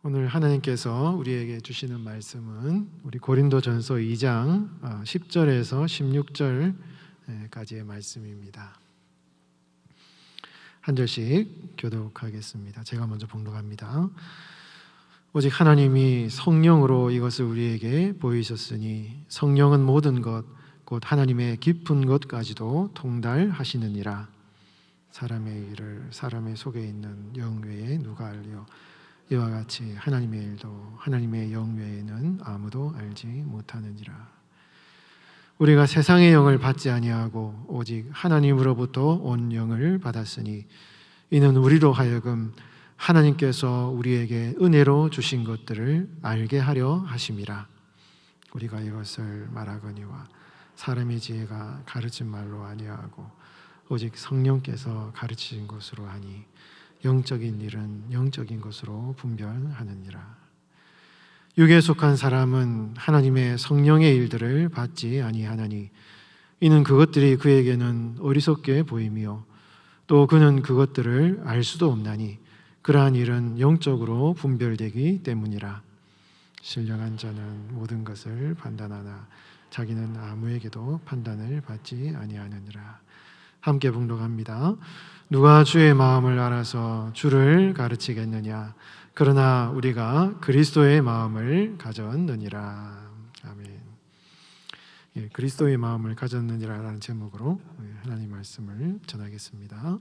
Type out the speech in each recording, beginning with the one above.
오늘 하나님께서 우리에게 주시는 말씀은 우리 고린도전서 2장 10절에서 16절까지의 말씀입니다. 한 절씩 교독하겠습니다. 제가 먼저 봉독합니다. 오직 하나님이 성령으로 이것을 우리에게 보이셨으니 성령은 모든 것 곧 하나님의 깊은 것까지도 통달하시느니라. 사람의 일을 사람의 속에 있는 영 외에 누가 알리요? 이와 같이 하나님의 일도 하나님의 영 외에는 아무도 알지 못하느니라. 우리가 세상의 영을 받지 아니하고 오직 하나님으로부터 온 영을 받았으니 이는 우리로 하여금 하나님께서 우리에게 은혜로 주신 것들을 알게 하려 하심이라. 우리가 이것을 말하거니와 사람의 지혜가 가르친 말로 아니하고 오직 성령께서 가르치신 것으로 하니 영적인 일은 영적인 것으로 분별하느니라. 육에 속한 사람은 하나님의 성령의 일들을 받지 아니하나니 이는 그것들이 그에게는 어리석게 보이며 또 그는 그것들을 알 수도 없나니 그러한 일은 영적으로 분별되기 때문이라. 신령한 자는 모든 것을 판단하나 자기는 아무에게도 판단을 받지 아니하느니라. 함께 봉독합니다. 누가 주의 마음을 알아서 주를 가르치겠느냐? 그러나 우리가 그리스도의 마음을 가졌느니라. 아멘. 예, 그리스도의 마음을 가졌느니라라는 제목으로 하나님 말씀을 전하겠습니다.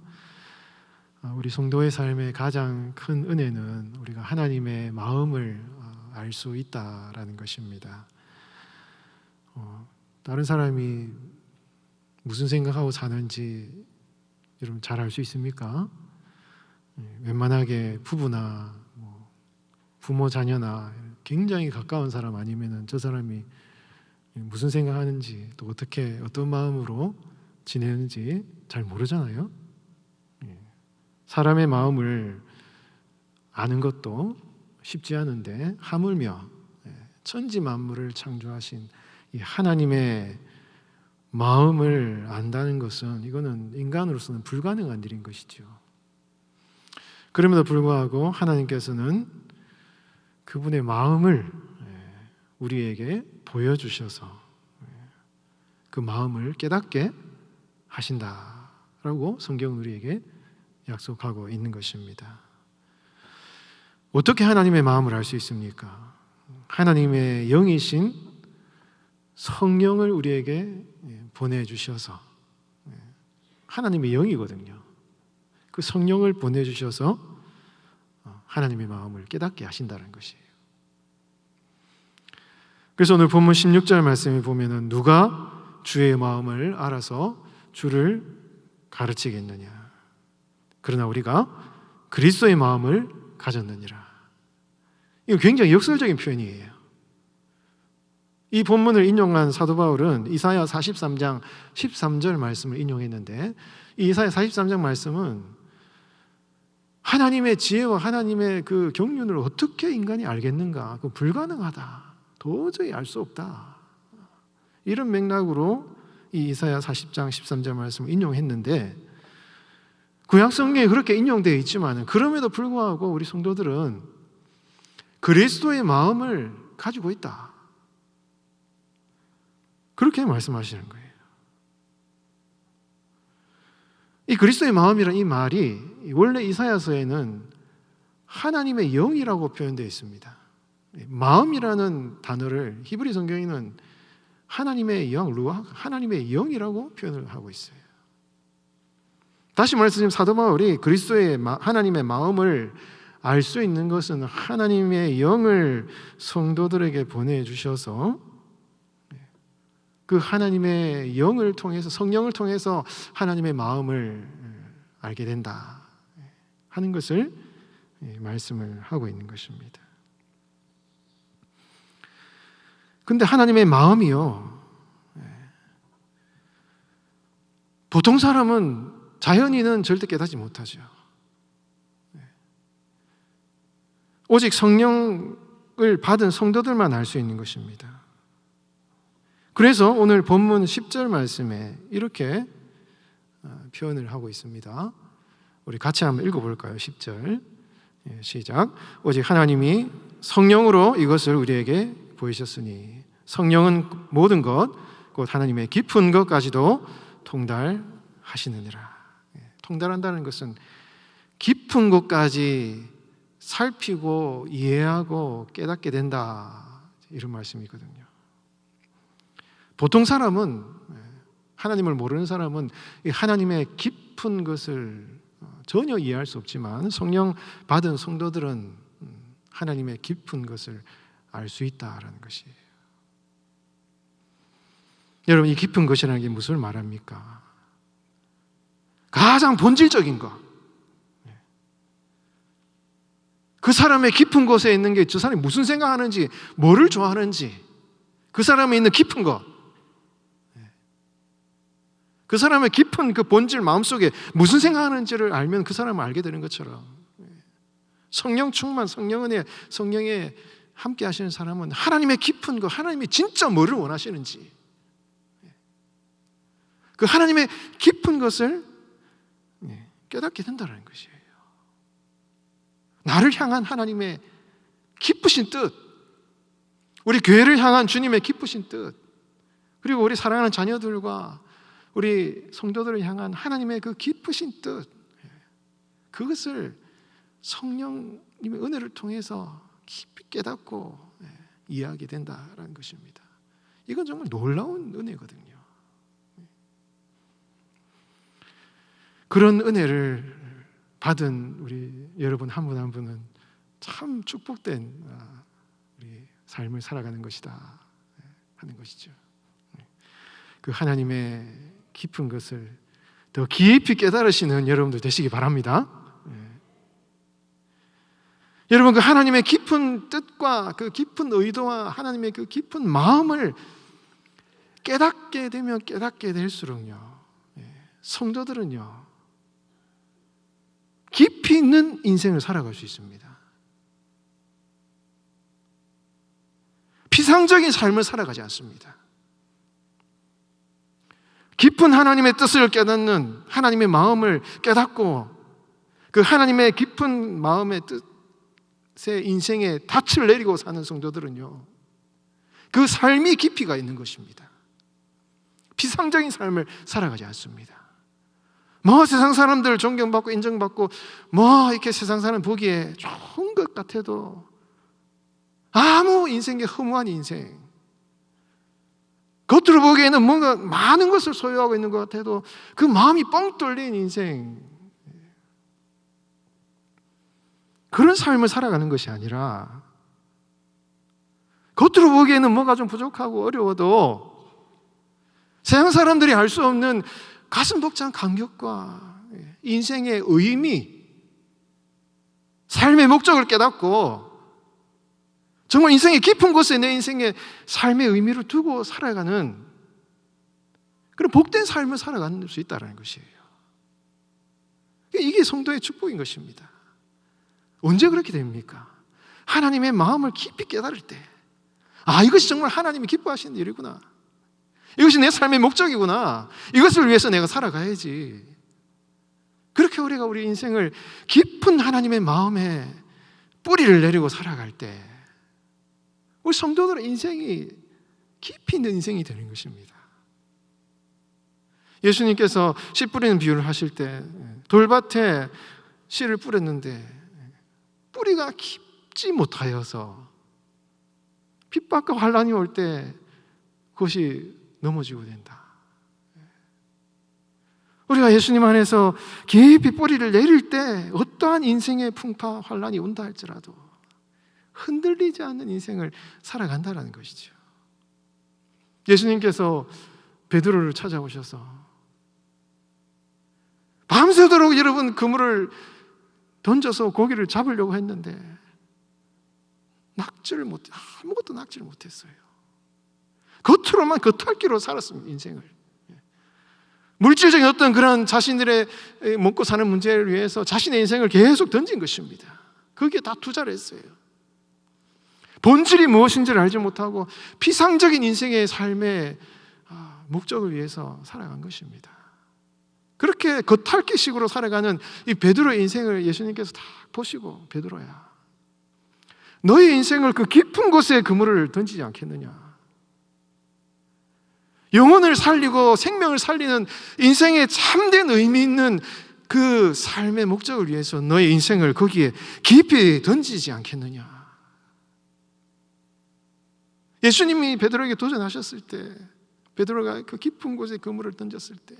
우리 성도의 삶의 가장 큰 은혜는 우리가 하나님의 마음을 알 수 있다라는 것입니다. 다른 사람이 무슨 생각하고 사는지 여러분 잘 알 수 있습니까? 웬만하게 부부나 부모 자녀나 굉장히 가까운 사람 아니면은 저 사람이 무슨 생각하는지 또 어떻게 어떤 마음으로 지내는지 잘 모르잖아요. 사람의 마음을 아는 것도 쉽지 않은데 하물며 천지 만물을 창조하신 이 하나님의 마음을 안다는 것은 이거는 인간으로서는 불가능한 일인 것이죠. 그럼에도 불구하고 하나님께서는 그분의 마음을 우리에게 보여주셔서 그 마음을 깨닫게 하신다라고 성경은 우리에게 약속하고 있는 것입니다. 어떻게 하나님의 마음을 알 수 있습니까? 하나님의 영이신 성령을 우리에게 보내주셔서, 하나님의 영이거든요. 그 성령을 보내주셔서 하나님의 마음을 깨닫게 하신다는 것이에요. 그래서 오늘 본문 16절 말씀에 보면은 누가 주의 마음을 알아서 주를 가르치겠느냐? 그러나 우리가 그리스도의 마음을 가졌느니라. 이거 굉장히 역설적인 표현이에요. 이 본문을 인용한 사도 바울은 이사야 43장 13절 말씀을 인용했는데 이 이사야 43장 말씀은 하나님의 지혜와 하나님의 그 경륜을 어떻게 인간이 알겠는가? 그건 불가능하다. 도저히 알 수 없다. 이런 맥락으로 이 이사야 40장 13절 말씀을 인용했는데 구약 성경에 그렇게 인용되어 있지만 그럼에도 불구하고 우리 성도들은 그리스도의 마음을 가지고 있다. 그렇게 말씀하시는 거예요. 이 그리스도의 마음이라는 이 말이 원래 이사야서에는 하나님의 영이라고 표현되어 있습니다. 마음이라는 단어를 히브리 성경에는 하나님의 영, 루아, 하나님의 영이라고 표현을 하고 있어요. 다시 말해서 사도 바울이 그리스도의 하나님의 마음을 알 수 있는 것은 하나님의 영을 성도들에게 보내주셔서 그 하나님의 영을 통해서 성령을 통해서 하나님의 마음을 알게 된다 하는 것을 말씀을 하고 있는 것입니다. 근데 하나님의 마음이요, 보통 사람은 자연인은 절대 깨닫지 못하죠. 오직 성령을 받은 성도들만 알 수 있는 것입니다. 그래서 오늘 본문 10절 말씀에 이렇게 표현을 하고 있습니다. 우리 같이 한번 읽어볼까요? 10절 시작. 오직 하나님이 성령으로 이것을 우리에게 보이셨으니 성령은 모든 것 곧 하나님의 깊은 것까지도 통달하시느니라. 통달한다는 것은 깊은 것까지 살피고 이해하고 깨닫게 된다, 이런 말씀이거든요. 보통 사람은, 하나님을 모르는 사람은 하나님의 깊은 것을 전혀 이해할 수 없지만 성령 받은 성도들은 하나님의 깊은 것을 알 수 있다라는 것이에요. 여러분, 이 깊은 것이라는 게 무엇을 말합니까? 가장 본질적인 것, 그 사람의 깊은 곳에 있는 게 저 사람이 무슨 생각하는지, 뭐를 좋아하는지, 그 사람에 있는 깊은 것, 그 사람의 깊은 그 본질 마음속에 무슨 생각하는지를 알면 그 사람을 알게 되는 것처럼, 성령 충만, 성령 은혜, 성령에 함께 하시는 사람은 하나님의 깊은 것, 하나님이 진짜 뭐를 원하시는지, 그 하나님의 깊은 것을 깨닫게 된다는 것이에요. 나를 향한 하나님의 기쁘신 뜻, 우리 교회를 향한 주님의 기쁘신 뜻, 그리고 우리 사랑하는 자녀들과 우리 성도들을 향한 하나님의 그 기쁘신 뜻, 그것을 성령님의 은혜를 통해서 깊이 깨닫고 이해하게 된다는 것입니다. 이건 정말 놀라운 은혜거든요. 그런 은혜를 받은 우리 여러분 한 분 한 분은 참 축복된 우리 삶을 살아가는 것이다 하는 것이죠. 그 하나님의 깊은 것을 더 깊이 깨달으시는 여러분들 되시기 바랍니다. 여러분, 그 하나님의 깊은 뜻과 그 깊은 의도와 하나님의 그 깊은 마음을 깨닫게 되면 깨닫게 될수록요, 성도들은요 깊이 있는 인생을 살아갈 수 있습니다. 피상적인 삶을 살아가지 않습니다. 깊은 하나님의 뜻을 깨닫는, 하나님의 마음을 깨닫고 그 하나님의 깊은 마음의 뜻에 인생에 닻을 내리고 사는 성도들은요, 그 삶이 깊이가 있는 것입니다. 피상적인 삶을 살아가지 않습니다. 뭐 세상 사람들 존경받고 인정받고 뭐 이렇게 세상 사람 보기에 좋은 것 같아도 아무 인생에 허무한 인생, 겉으로 보기에는 뭔가 많은 것을 소유하고 있는 것 같아도 그 마음이 뻥 뚫린 인생, 그런 삶을 살아가는 것이 아니라 겉으로 보기에는 뭐가 좀 부족하고 어려워도 세상 사람들이 알 수 없는 가슴 벅찬 감격과 인생의 의미, 삶의 목적을 깨닫고 정말 인생의 깊은 곳에 내 인생의 삶의 의미를 두고 살아가는 그런 복된 삶을 살아갈 수 있다는 것이에요. 이게 성도의 축복인 것입니다. 언제 그렇게 됩니까? 하나님의 마음을 깊이 깨달을 때, 아, 이것이 정말 하나님이 기뻐하시는 일이구나, 이것이 내 삶의 목적이구나, 이것을 위해서 내가 살아가야지. 그렇게 우리가 우리 인생을 깊은 하나님의 마음에 뿌리를 내리고 살아갈 때 우리 성도들의 인생이 깊이 있는 인생이 되는 것입니다. 예수님께서 씨 뿌리는 비유를 하실 때 돌밭에 씨를 뿌렸는데 뿌리가 깊지 못하여서 핍박과 환난이 올 때 그것이 넘어지고 된다. 우리가 예수님 안에서 깊이 뿌리를 내릴 때 어떠한 인생의 풍파 환난이 온다 할지라도 흔들리지 않는 인생을 살아간다는 것이죠. 예수님께서 베드로를 찾아오셔서 밤새도록 여러분 그물을 던져서 고기를 잡으려고 했는데 아무것도 낚지를 못했어요. 겉으로만 겉핥기로 살았습니다, 인생을. 물질적인 어떤 그런 자신들의 먹고 사는 문제를 위해서 자신의 인생을 계속 던진 것입니다. 거기에 다 투자를 했어요. 본질이 무엇인지를 알지 못하고 피상적인 인생의 삶의 목적을 위해서 살아간 것입니다. 그렇게 겉핥기식으로 살아가는 이 베드로의 인생을 예수님께서 다 보시고, 베드로야, 너의 인생을 그 깊은 곳에 그물을 던지지 않겠느냐. 영혼을 살리고 생명을 살리는 인생의 참된 의미 있는 그 삶의 목적을 위해서 너의 인생을 거기에 깊이 던지지 않겠느냐. 예수님이 베드로에게 도전하셨을 때, 베드로가 그 깊은 곳에 그물을 던졌을 때,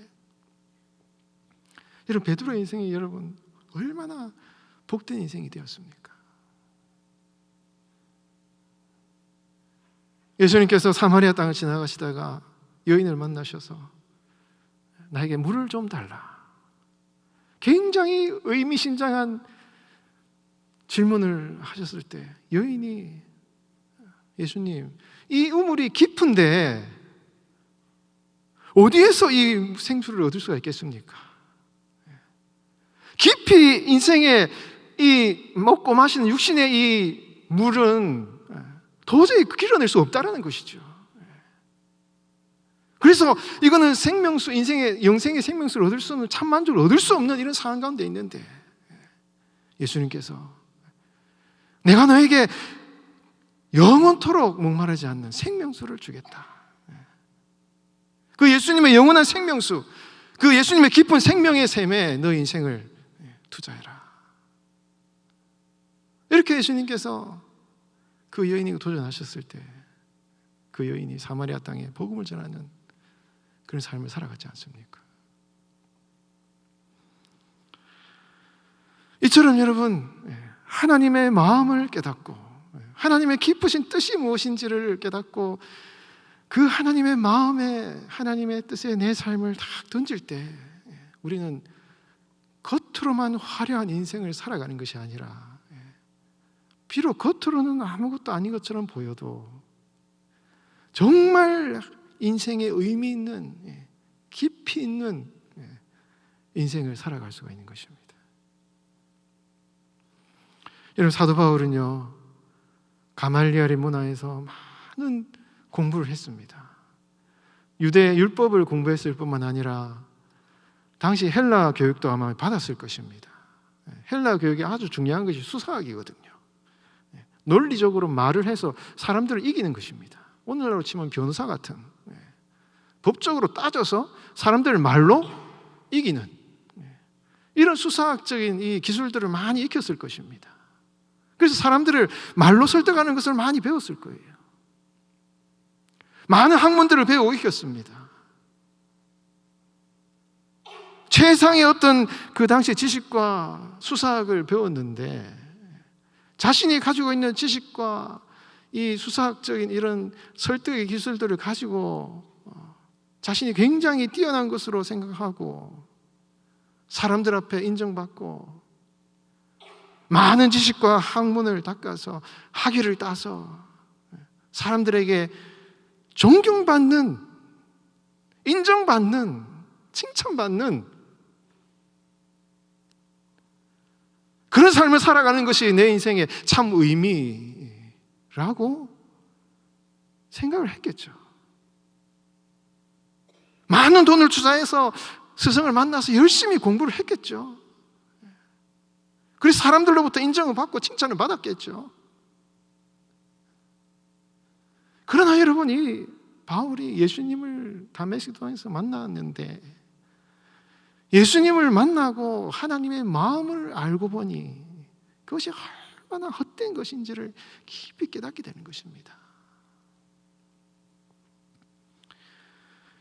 여러분, 베드로의 인생이 여러분 얼마나 복된 인생이 되었습니까? 예수님께서 사마리아 땅을 지나가시다가 여인을 만나셔서 나에게 물을 좀 달라. 굉장히 의미심장한 질문을 하셨을 때 여인이, 예수님, 이 우물이 깊은데 어디에서 이 생수를 얻을 수가 있겠습니까? 깊이 인생의 이 먹고 마시는 육신의 이 물은 도저히 길어낼 수 없다라는 것이죠. 그래서 이거는 생명수, 인생의 영생의 생명수를 얻을 수 없는, 참만족을 얻을 수 없는 이런 상황 가운데 있는데 예수님께서 내가 너에게 영원토록 목마르지 않는 생명수를 주겠다. 그 예수님의 영원한 생명수, 그 예수님의 깊은 생명의 샘에 너 인생을 투자해라. 이렇게 예수님께서 그 여인이 도전하셨을 때 그 여인이 사마리아 땅에 복음을 전하는 그런 삶을 살아갔지 않습니까? 이처럼 여러분, 하나님의 마음을 깨닫고 하나님의 깊으신 뜻이 무엇인지를 깨닫고 그 하나님의 마음에, 하나님의 뜻에 내 삶을 딱 던질 때 우리는 겉으로만 화려한 인생을 살아가는 것이 아니라, 비록 겉으로는 아무것도 아닌 것처럼 보여도 정말 인생의 의미 있는, 깊이 있는 인생을 살아갈 수가 있는 것입니다. 여러분, 사도 바울은요, 가말리엘의 문화에서 많은 공부를 했습니다. 유대 율법을 공부했을 뿐만 아니라 당시 헬라 교육도 아마 받았을 것입니다. 헬라 교육이 아주 중요한 것이 수사학이거든요. 논리적으로 말을 해서 사람들을 이기는 것입니다. 오늘날로 치면 변호사 같은, 법적으로 따져서 사람들을 말로 이기는 이런 수사학적인 이 기술들을 많이 익혔을 것입니다. 그래서 사람들을 말로 설득하는 것을 많이 배웠을 거예요. 많은 학문들을 배우고 익혔습니다. 최상의 어떤 그 당시 지식과 수사학을 배웠는데 자신이 가지고 있는 지식과 이 수사학적인 이런 설득의 기술들을 가지고 자신이 굉장히 뛰어난 것으로 생각하고 사람들 앞에 인정받고 많은 지식과 학문을 닦아서 학위를 따서 사람들에게 존경받는, 인정받는, 칭찬받는 그런 삶을 살아가는 것이 내 인생의 참 의미라고 생각을 했겠죠. 많은 돈을 투자해서 스승을 만나서 열심히 공부를 했겠죠. 그래서 사람들로부터 인정을 받고 칭찬을 받았겠죠. 그러나 여러분, 이 바울이 예수님을 다메섹 도상에서 만났는데 예수님을 만나고 하나님의 마음을 알고 보니 그것이 얼마나 헛된 것인지를 깊이 깨닫게 되는 것입니다.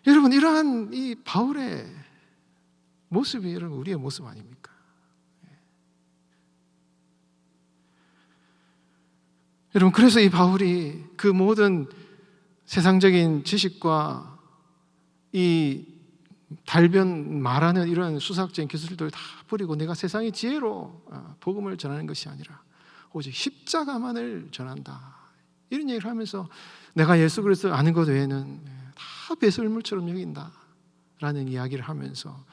여러분, 이러한 이 바울의 모습이 여러분 우리의 모습 아닙니까? 여러분, 그래서 이 바울이 그 모든 세상적인 지식과 이 달변 말하는 이런 수사학적인 기술들을 다 버리고 내가 세상의 지혜로 복음을 전하는 것이 아니라 오직 십자가만을 전한다, 이런 얘기를 하면서 내가 예수 그리스도 아는 것 외에는 다 배설물처럼 여긴다 라는 이야기를 하면서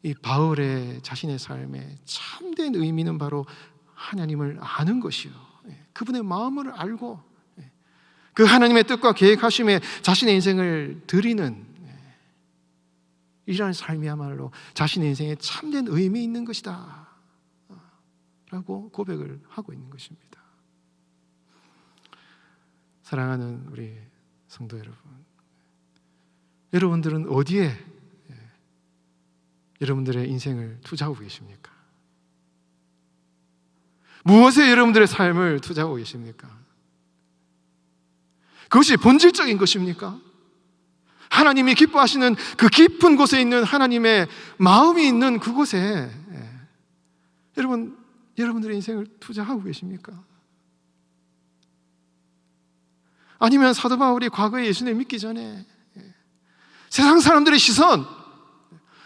이 바울의 자신의 삶에 참된 의미는 바로 하나님을 아는 것이요, 그분의 마음을 알고 그 하나님의 뜻과 계획하심에 자신의 인생을 드리는 이러한 삶이야말로 자신의 인생에 참된 의미 있는 것이다 라고 고백을 하고 있는 것입니다. 사랑하는 우리 성도 여러분, 여러분들은 어디에 여러분들의 인생을 투자하고 계십니까? 무엇에 여러분들의 삶을 투자하고 계십니까? 그것이 본질적인 것입니까? 하나님이 기뻐하시는 그 깊은 곳에 있는 하나님의 마음이 있는 그곳에 여러분들의 인생을 투자하고 계십니까? 아니면 사도 바울이 과거에 예수님 믿기 전에 세상 사람들의 시선,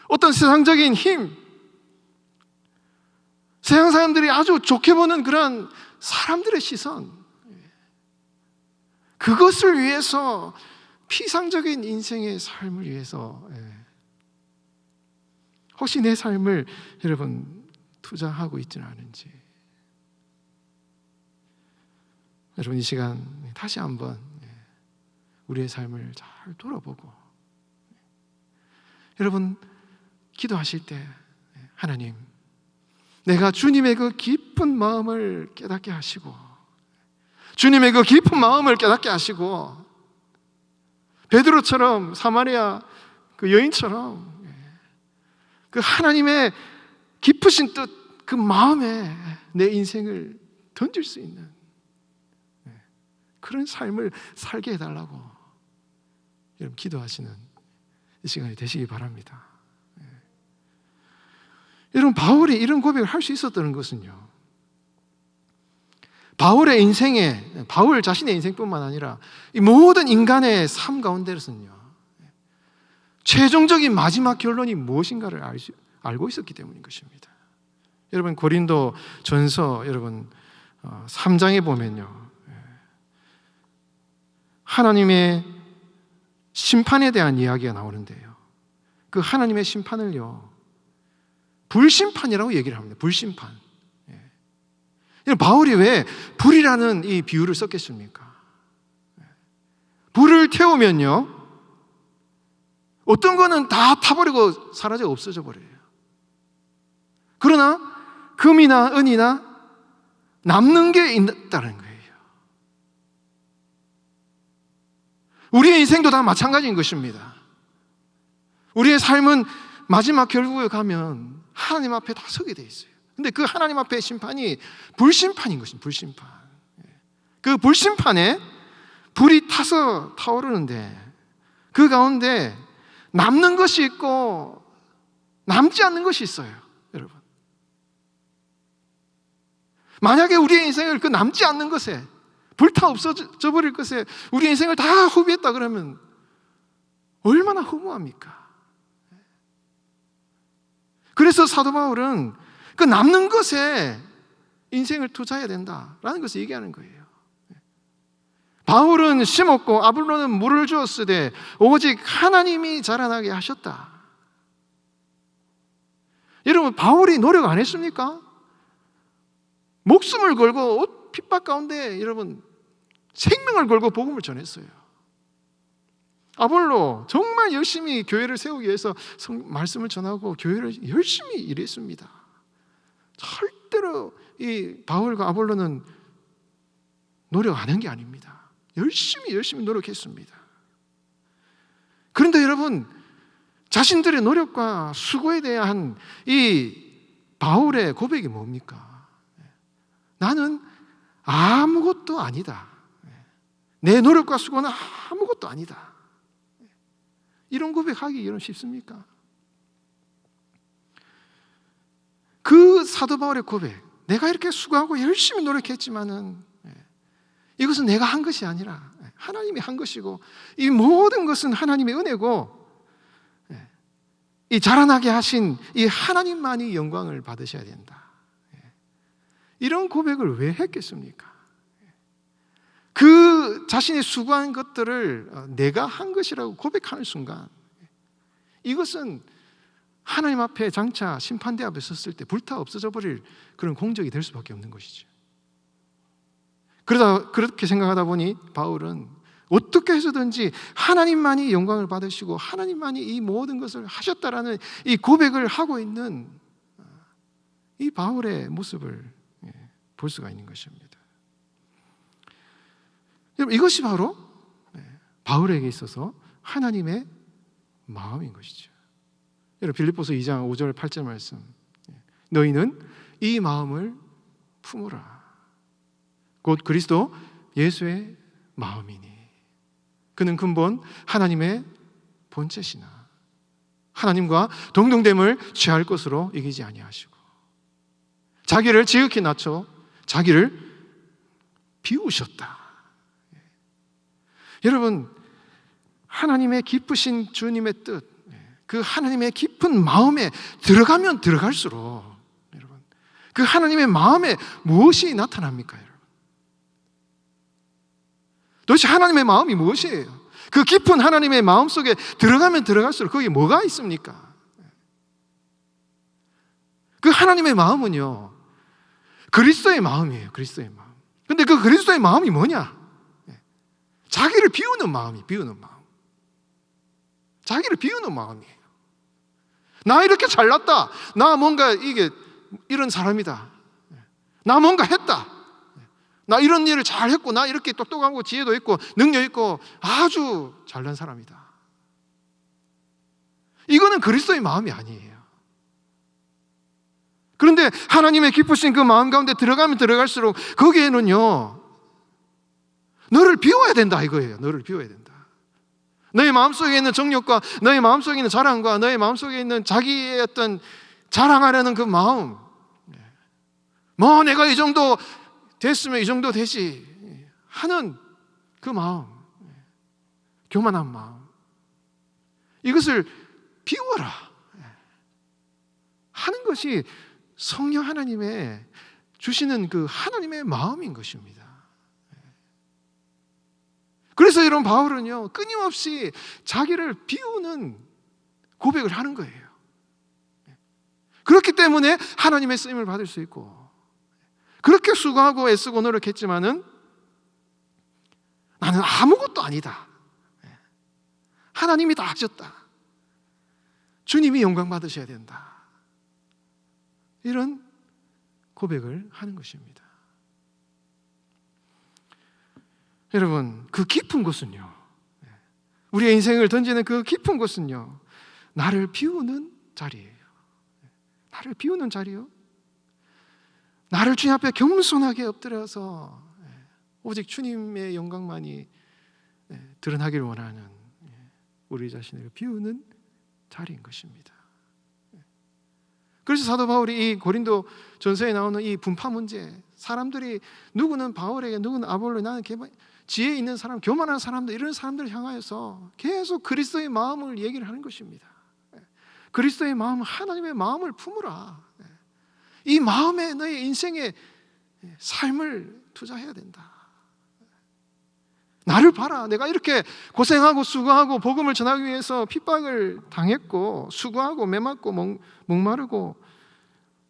어떤 세상적인 힘, 세상 사람들이 아주 좋게 보는 그런 사람들의 시선, 그것을 위해서 피상적인 인생의 삶을 위해서 혹시 내 삶을 여러분 투자하고 있지는 않은지, 여러분 이 시간 다시 한번 우리의 삶을 잘 돌아보고, 여러분 기도하실 때 하나님, 내가 주님의 그 깊은 마음을 깨닫게 하시고, 주님의 그 깊은 마음을 깨닫게 하시고, 베드로처럼 사마리아 그 여인처럼 그 하나님의 깊으신 뜻, 그 마음에 내 인생을 던질 수 있는 그런 삶을 살게 해달라고 여러분 기도하시는 이 시간이 되시기 바랍니다. 여러분, 바울이 이런 고백을 할 수 있었다는 것은요, 바울의 인생에, 바울 자신의 인생뿐만 아니라 이 모든 인간의 삶 가운데서는요, 최종적인 마지막 결론이 무엇인가를 알고 있었기 때문인 것입니다. 여러분 고린도 전서 여러분 3장에 보면요, 하나님의 심판에 대한 이야기가 나오는데요, 그 하나님의 심판을요 불심판이라고 얘기를 합니다. 불심판. 바울이 왜 불이라는 이 비유를 썼겠습니까? 불을 태우면요, 어떤 거는 다 타버리고 사라져 없어져 버려요. 그러나 금이나 은이나 남는 게 있다는 거예요. 우리의 인생도 다 마찬가지인 것입니다. 우리의 삶은 마지막 결국에 가면 하나님 앞에 다 서게 돼 있어요. 근데 그 하나님 앞에 심판이 불심판인 것입니다. 불심판. 그 불심판에 불이 타서 타오르는데 그 가운데 남는 것이 있고 남지 않는 것이 있어요. 여러분, 만약에 우리의 인생을 그 남지 않는 것에, 불타 없어져 버릴 것에 우리의 인생을 다 허비했다 그러면 얼마나 허무합니까? 그래서 사도 바울은 그 남는 것에 인생을 투자해야 된다라는 것을 얘기하는 거예요. 바울은 심었고 아볼로는 물을 주었으되 오직 하나님이 자라나게 하셨다. 여러분, 바울이 노력 안 했습니까? 목숨을 걸고 핍박 가운데 여러분 생명을 걸고 복음을 전했어요. 아볼로 정말 열심히 교회를 세우기 위해서 말씀을 전하고 교회를 열심히 일했습니다. 절대로 이 바울과 아볼로는 노력 안 한 게 아닙니다. 열심히 노력했습니다. 그런데 여러분, 자신들의 노력과 수고에 대한 이 바울의 고백이 뭡니까? 나는 아무것도 아니다. 내 노력과 수고는 아무것도 아니다. 이런 고백하기 이런 쉽습니까? 그 사도 바울의 고백, 내가 이렇게 수고하고 열심히 노력했지만은 이것은 내가 한 것이 아니라 하나님이 한 것이고, 이 모든 것은 하나님의 은혜고, 이 자라나게 하신 이 하나님만이 영광을 받으셔야 된다. 이런 고백을 왜 했겠습니까? 그 자신이 수고한 것들을 내가 한 것이라고 고백하는 순간, 이것은 하나님 앞에 장차 심판대 앞에 섰을 때 불타 없어져 버릴 그런 공적이 될 수밖에 없는 것이죠. 그러다 그렇게 생각하다 보니 바울은 어떻게 해서든지 하나님만이 영광을 받으시고 하나님만이 이 모든 것을 하셨다라는 이 고백을 하고 있는 이 바울의 모습을 볼 수가 있는 것입니다. 여러분, 이것이 바로 바울에게 있어서 하나님의 마음인 것이죠. 여러분, 빌립보서 2장 5절 8절 말씀, 너희는 이 마음을 품으라. 곧 그리스도 예수의 마음이니 그는 근본 하나님의 본체시나 하나님과 동등됨을 취할 것으로 이기지 아니하시고 자기를 지극히 낮춰 자기를 비우셨다. 여러분, 하나님의 기쁘신 주님의 뜻, 그 하나님의 깊은 마음에 들어가면 들어갈수록 여러분, 그 하나님의 마음에 무엇이 나타납니까? 여러분, 도대체 하나님의 마음이 무엇이에요? 그 깊은 하나님의 마음 속에 들어가면 들어갈수록 거기에 뭐가 있습니까? 그 하나님의 마음은요, 그리스도의 마음이에요. 그리스도의 마음. 근데 그 그리스도의 마음이 뭐냐? 자기를 비우는 마음이, 비우는 마음. 자기를 비우는 마음이에요. 나 이렇게 잘났다. 나 뭔가 이런 사람이다. 나 뭔가 했다. 나 이런 일을 잘했고, 나 이렇게 똑똑하고 지혜도 있고 능력 있고 아주 잘난 사람이다. 이거는 그리스도의 마음이 아니에요. 그런데 하나님의 기쁘신 그 마음 가운데 들어가면 들어갈수록 거기에는요, 너를 비워야 된다 이거예요. 너를 비워야 된다. 너의 마음속에 있는 정욕과 너의 마음속에 있는 자랑과 너의 마음속에 있는 자기의 어떤 자랑하려는 그 마음, 뭐 내가 이 정도 됐으면 이 정도 되지 하는 그 마음, 교만한 마음, 이것을 비워라 하는 것이 성령 하나님의 주시는 그 하나님의 마음인 것입니다. 그래서 여러분, 바울은요 끊임없이 자기를 비우는 고백을 하는 거예요. 그렇기 때문에 하나님의 쓰임을 받을 수 있고, 그렇게 수고하고 애쓰고 노력했지만은 나는 아무것도 아니다. 하나님이 다 하셨다. 주님이 영광 받으셔야 된다. 이런 고백을 하는 것입니다. 여러분, 그 깊은 곳은요, 우리의 인생을 던지는 그 깊은 곳은요, 나를 비우는 자리예요. 나를 비우는 자리요. 나를 주님 앞에 겸손하게 엎드려서 오직 주님의 영광만이 드러나기를 원하는 우리 자신을 비우는 자리인 것입니다. 그래서 사도 바울이 이 고린도 전서에 나오는 이 분파 문제, 사람들이 누구는 바울에게, 누구는 아볼로에, 나는 지혜 있는 사람, 교만한 사람들, 이런 사람들을 향하여서 계속 그리스도의 마음을 얘기를 하는 것입니다. 그리스도의 마음, 하나님의 마음을 품으라. 이 마음에 너의 인생의 삶을 투자해야 된다. 나를 봐라. 내가 이렇게 고생하고 수고하고 복음을 전하기 위해서 핍박을 당했고 수고하고 매맞고 목마르고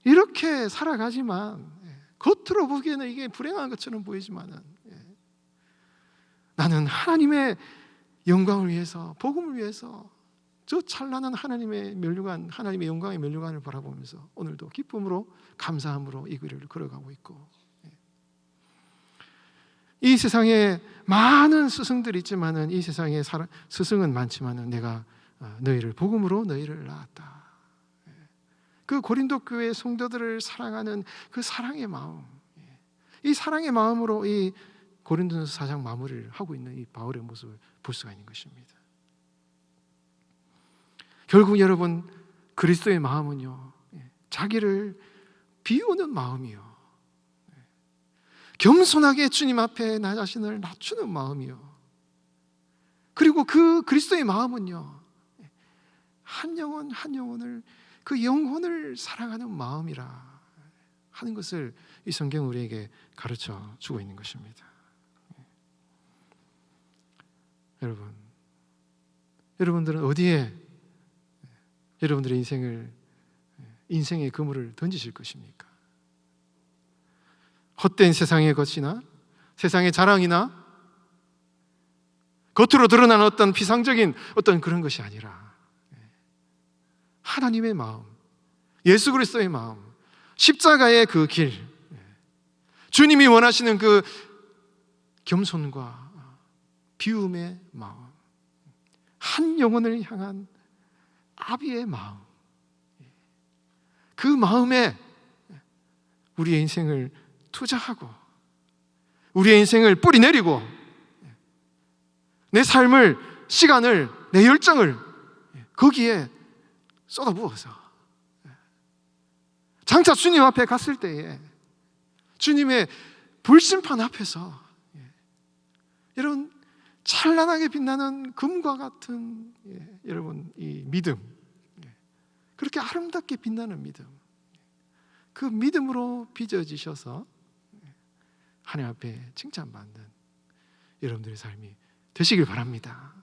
이렇게 살아가지만 겉으로 보기에는 이게 불행한 것처럼 보이지만은 나는 하나님의 영광을 위해서, 복음을 위해서 저 찬란한 하나님의 면류관, 하나님의 영광의 면류관을 바라보면서 오늘도 기쁨으로, 감사함으로 이 길을 걸어가고 있고, 이 세상에 많은 스승들이 있지만은, 이 세상에 스승은 많지만은 내가 너희를 복음으로 너희를 낳았다. 그 고린도 교회 성도들을 사랑하는 그 사랑의 마음, 이 사랑의 마음으로 이 고린도전서 4장 마무리를 하고 있는 이 바울의 모습을 볼 수가 있는 것입니다. 결국 여러분, 그리스도의 마음은요, 자기를 비우는 마음이요, 겸손하게 주님 앞에 나 자신을 낮추는 마음이요, 그리고 그 그리스도의 마음은요, 한 영혼 한 영혼을, 그 영혼을 사랑하는 마음이라 하는 것을 이 성경 우리에게 가르쳐 주고 있는 것입니다. 여러분들은 어디에 여러분들의 인생의 그물을 던지실 것입니까? 헛된 세상의 것이나 세상의 자랑이나 겉으로 드러나는 어떤 피상적인 어떤 그런 것이 아니라 하나님의 마음, 예수 그리스도의 마음, 십자가의 그 길, 주님이 원하시는 그 겸손과 비움의 마음, 한 영혼을 향한 아비의 마음, 그 마음에 우리의 인생을 투자하고 우리의 인생을 뿌리내리고 내 삶을, 시간을, 내 열정을 거기에 쏟아부어서 장차 주님 앞에 갔을 때에 주님의 불심판 앞에서 이런 찬란하게 빛나는 금과 같은 여러분 이 믿음, 그렇게 아름답게 빛나는 믿음, 그 믿음으로 빚어지셔서 하나님 앞에 칭찬받는 여러분들의 삶이 되시길 바랍니다.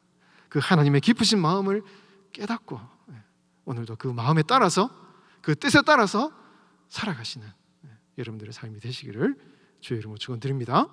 그 하나님의 깊으신 마음을 깨닫고 오늘도 그 마음에 따라서, 그 뜻에 따라서 살아가시는 여러분들의 삶이 되시기를 주의 이름으로 축원드립니다.